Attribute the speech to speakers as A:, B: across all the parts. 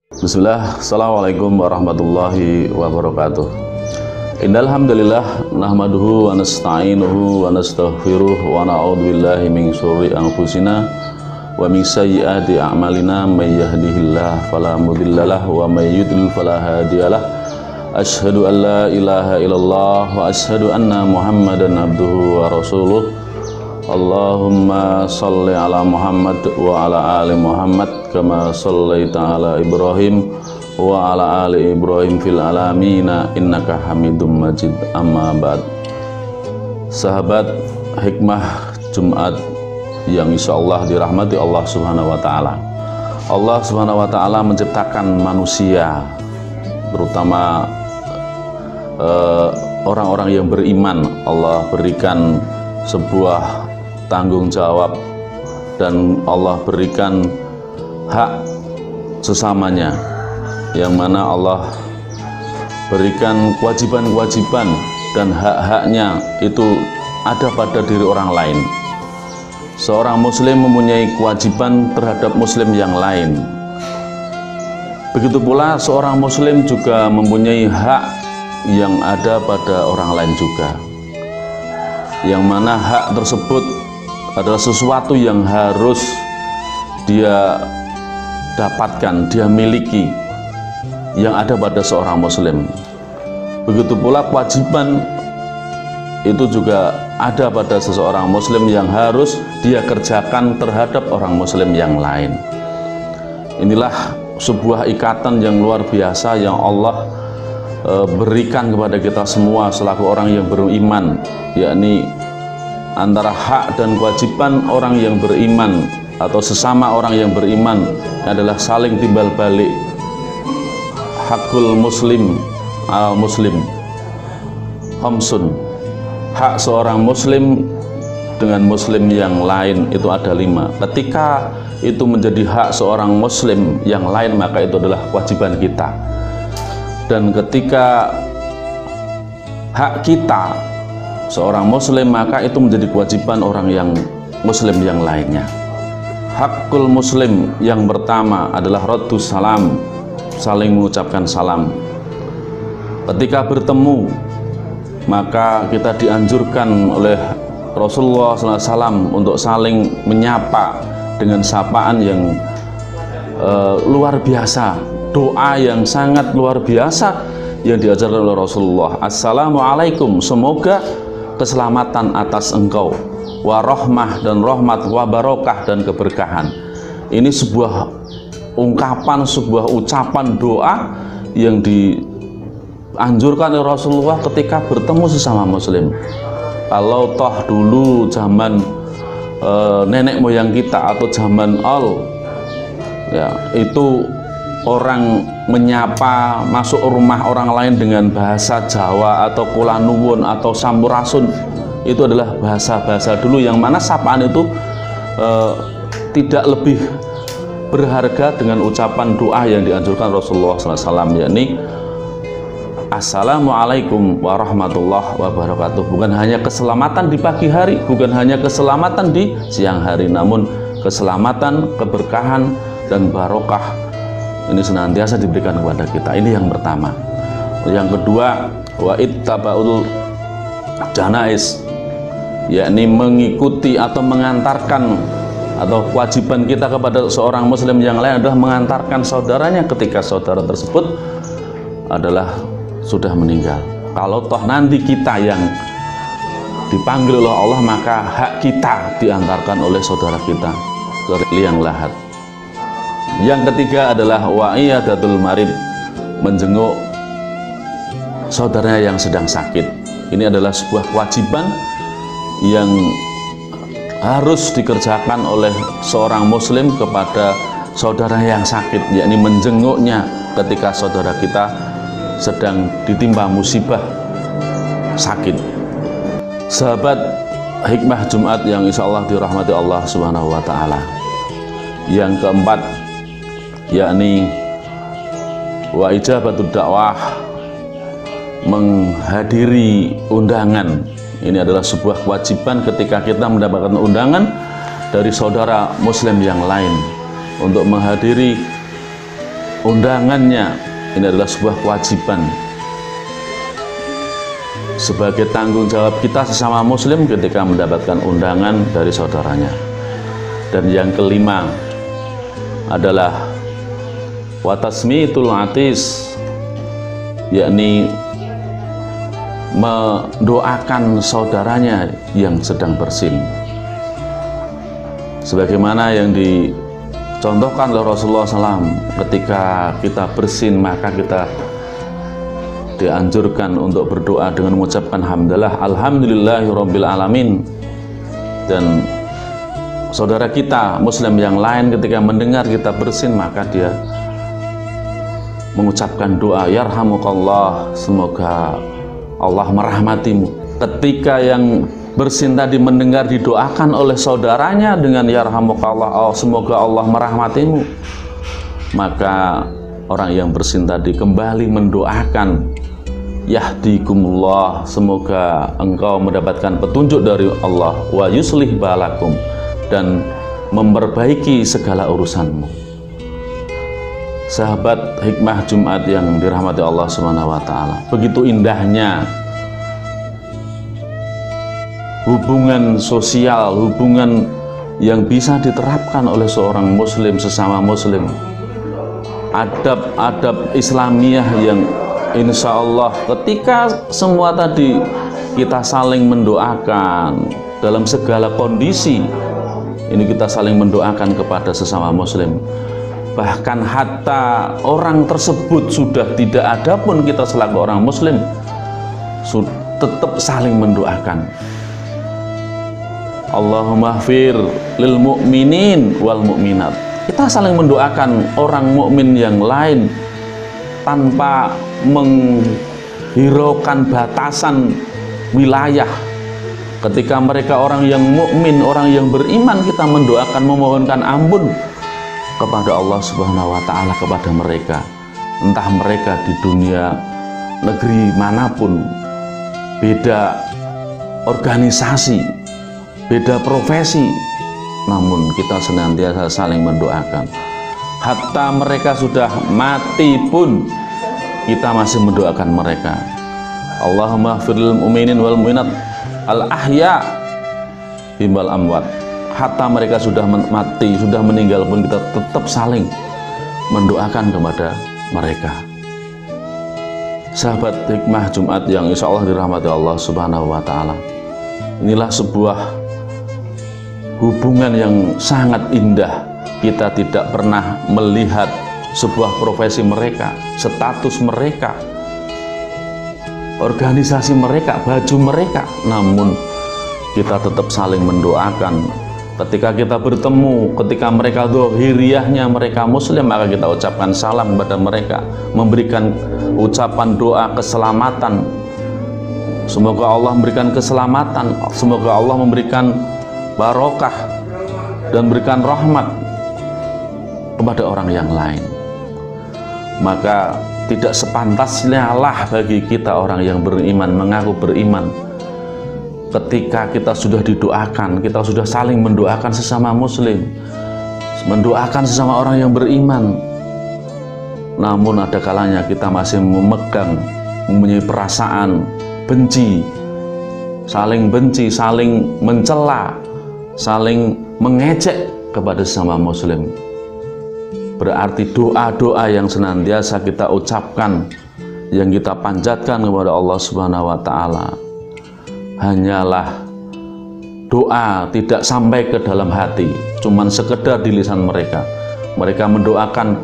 A: Bismillah, Assalamualaikum warahmatullahi wabarakatuh. Innal hamdalillah nahmaduhu wa nasta'inuhu wa nastaghfiruh wa na'udzu billahi min syururi anfusina wa min sayyiati a'malina may yahdihillahu fala mudhillalah wa may yudlil fala hadiyalah. Asyhadu an la ilaha illallah wa asyhadu anna Muhammadan abduhu wa rasuluh. Allahumma sholli ala Muhammad wa ala ali Muhammad kama shallaita ala Ibrahim wa ala ali Ibrahim fil alamina innaka Hamidum Majid. Amma ba'd. Sahabat hikmah Jumat yang insyaallah dirahmati Allah Subhanahu wa taala. Allah Subhanahu wa taala menciptakan manusia, terutama orang-orang yang beriman. Allah berikan sebuah tanggung jawab dan Allah berikan hak sesamanya, yang mana Allah berikan kewajiban-kewajiban dan hak-haknya itu ada pada diri orang lain. Seorang muslim mempunyai kewajiban terhadap muslim yang lain. Begitu pula seorang muslim juga mempunyai hak yang ada pada orang lain juga, yang mana hak tersebut adalah sesuatu yang harus dia dapatkan, dia miliki, yang ada pada seorang muslim. Begitu pula kewajiban itu juga ada pada seseorang muslim yang harus dia kerjakan terhadap orang muslim yang lain. Inilah sebuah ikatan yang luar biasa yang Allah berikan kepada kita semua selaku orang yang beriman, yakni antara hak dan kewajiban orang yang beriman atau sesama orang yang beriman adalah saling timbal balik. Hakul muslim al muslim khamsun. Hak seorang muslim dengan muslim yang lain itu ada 5. Ketika itu menjadi hak seorang muslim yang lain, maka itu adalah kewajiban kita. Dan ketika hak kita seorang muslim, maka itu menjadi kewajiban orang yang muslim yang lainnya. Hakul muslim yang pertama adalah raddus salam, saling mengucapkan salam. Ketika bertemu, maka kita dianjurkan oleh Rasulullah SAW untuk saling menyapa dengan sapaan yang luar biasa, doa yang sangat luar biasa yang diajarkan oleh Rasulullah. Assalamualaikum, semoga keselamatan atas engkau, warahmah dan rahmat, wabarokah dan keberkahan. Ini sebuah ungkapan, sebuah ucapan doa yang dianjurkan oleh Rasulullah ketika bertemu sesama muslim. Kalau toh dulu zaman nenek moyang kita atau zaman ya, itu orang menyapa masuk rumah orang lain dengan bahasa Jawa atau kula nuwun atau sampurasun, itu adalah bahasa-bahasa dulu yang mana sapaan itu tidak lebih berharga dengan ucapan doa yang dianjurkan Rasulullah SAW, yakni Assalamualaikum warahmatullahi wabarakatuh. Bukan hanya keselamatan di pagi hari, bukan hanya keselamatan di siang hari, namun keselamatan, keberkahan dan barokah ini senantiasa diberikan kepada kita. Ini yang pertama. Yang kedua, wa ittaba'ul janais, yakni mengikuti atau mengantarkan, atau kewajiban kita kepada seorang muslim yang lain adalah mengantarkan saudaranya ketika saudara tersebut adalah sudah meninggal. Kalau toh nanti kita yang dipanggil oleh Allah, maka hak kita diantarkan oleh saudara kita ke liang lahat. Yang ketiga adalah wa'iyadatul marid, menjenguk saudaranya yang sedang sakit. Ini adalah sebuah kewajiban yang harus dikerjakan oleh seorang muslim kepada saudara yang sakit, yakni menjenguknya ketika saudara kita sedang ditimpa musibah sakit. Sahabat hikmah Jumat yang insya Allah dirahmati Allah Subhanahu wa taala. Yang keempat, yakni wa ijabatud dakwah, menghadiri undangan. Ini adalah sebuah kewajiban ketika kita mendapatkan undangan dari saudara muslim yang lain untuk menghadiri undangannya. Ini adalah sebuah kewajiban sebagai tanggung jawab kita sesama muslim ketika mendapatkan undangan dari saudaranya. Dan yang kelima adalah watasmitul atis, yakni mendoakan saudaranya yang sedang bersin, sebagaimana yang dicontohkan oleh Rasulullah SAW. Ketika kita bersin, maka kita dianjurkan untuk berdoa dengan mengucapkan hamdalah alhamdulillahirabbil alamin. Dan saudara kita muslim yang lain ketika mendengar kita bersin, maka dia mengucapkan doa yarhamukallah, semoga Allah merahmatimu. Ketika yang bersin tadi mendengar didoakan oleh saudaranya dengan yarhamukallah, oh, semoga Allah merahmatimu, maka orang yang bersin tadi kembali mendoakan yahdikumullah, semoga engkau mendapatkan petunjuk dari Allah, wa yuslih balakum, dan memperbaiki segala urusanmu. Sahabat hikmah Jumat yang dirahmati Allah Subhanahu wa Ta'ala, begitu indahnya hubungan sosial, hubungan yang bisa diterapkan oleh seorang muslim sesama muslim, adab-adab Islamiyah yang insya Allah ketika semua tadi kita saling mendoakan dalam segala kondisi. Ini kita saling mendoakan kepada sesama muslim, bahkan hatta orang tersebut sudah tidak ada pun, kita selaku orang muslim tetap saling mendoakan. Allahumma fir lil mu'minin wal mu'minat. Kita saling mendoakan orang mukmin yang lain tanpa menghiraukan batasan wilayah. Ketika mereka orang yang mukmin, orang yang beriman, kita mendoakan, memohonkan ampun kepada Allah Subhanahu wa Ta'ala kepada mereka, entah mereka di dunia negeri manapun, beda organisasi, beda profesi, namun kita senantiasa saling mendoakan. Hatta mereka sudah mati pun kita masih mendoakan mereka. Allahumma firlil mu'minin wal mu'minat al ahya bimbal amwat. Hatta mereka sudah mati, sudah meninggal pun kita tetap saling mendoakan kepada mereka. Sahabat hikmah Jumat yang insya Allah dirahmati Allah Subhanahu wa Ta'ala, inilah sebuah hubungan yang sangat indah. Kita tidak pernah melihat sebuah profesi mereka, status mereka, organisasi mereka, baju mereka, namun kita tetap saling mendoakan. Ketika kita bertemu, ketika mereka zahiriyahnya mereka muslim, maka kita ucapkan salam kepada mereka, memberikan ucapan doa keselamatan. Semoga Allah memberikan keselamatan, semoga Allah memberikan barokah dan berikan rahmat kepada orang yang lain. Maka tidak sepantasnya lah bagi kita orang yang beriman, mengaku beriman, ketika kita sudah didoakan, kita sudah saling mendoakan sesama muslim, mendoakan sesama orang yang beriman, namun ada kalanya kita masih memegang, mempunyai perasaan benci, saling mencela, saling mengejek kepada sesama muslim. Berarti doa-doa yang senantiasa kita ucapkan, yang kita panjatkan kepada Allah Subhanahu wa Ta'ala, hanyalah doa, tidak sampai ke dalam hati, cuman sekedar di lisan mereka. Mereka mendoakan,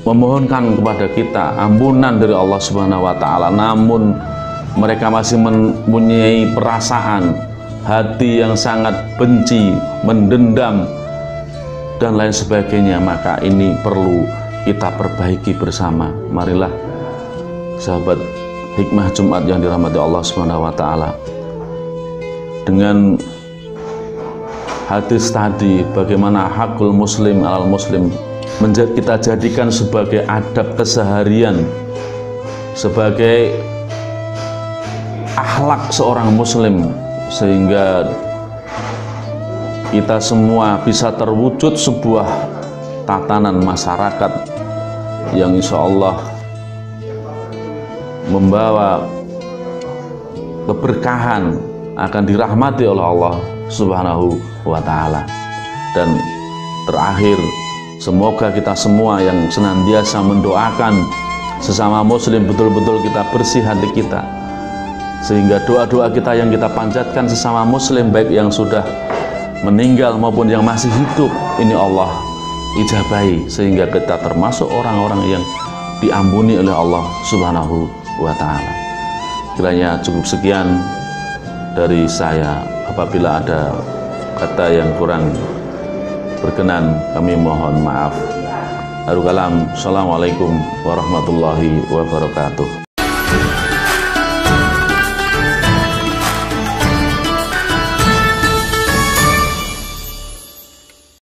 A: memohonkan kepada kita ampunan dari Allah Subhanahu wa Ta'ala, namun mereka masih mempunyai perasaan hati yang sangat benci, mendendam, dan lain sebagainya. Maka ini perlu kita perbaiki bersama. Marilah sahabat hikmah Jumat yang dirahmati Allah Subhanahu wa Ta'ala, dengan hadis tadi, bagaimana hakul muslim alal muslim kita jadikan sebagai adab keseharian, sebagai akhlak seorang muslim, sehingga kita semua bisa terwujud sebuah tatanan masyarakat yang insya Allah membawa keberkahan, akan dirahmati oleh Allah Subhanahu wa Ta'ala. Dan terakhir, semoga kita semua yang senantiasa mendoakan sesama muslim, betul-betul kita bersih hati kita, sehingga doa-doa kita yang kita panjatkan sesama muslim, baik yang sudah meninggal maupun yang masih hidup, ini Allah ijabahi, sehingga kita termasuk orang-orang yang diampuni oleh Allah Subhanahu wa Ta'ala. Kiranya cukup sekian dari saya. Apabila ada kata yang kurang berkenan, kami mohon maaf. Akhirul kalam, assalamualaikum warahmatullahi wabarakatuh.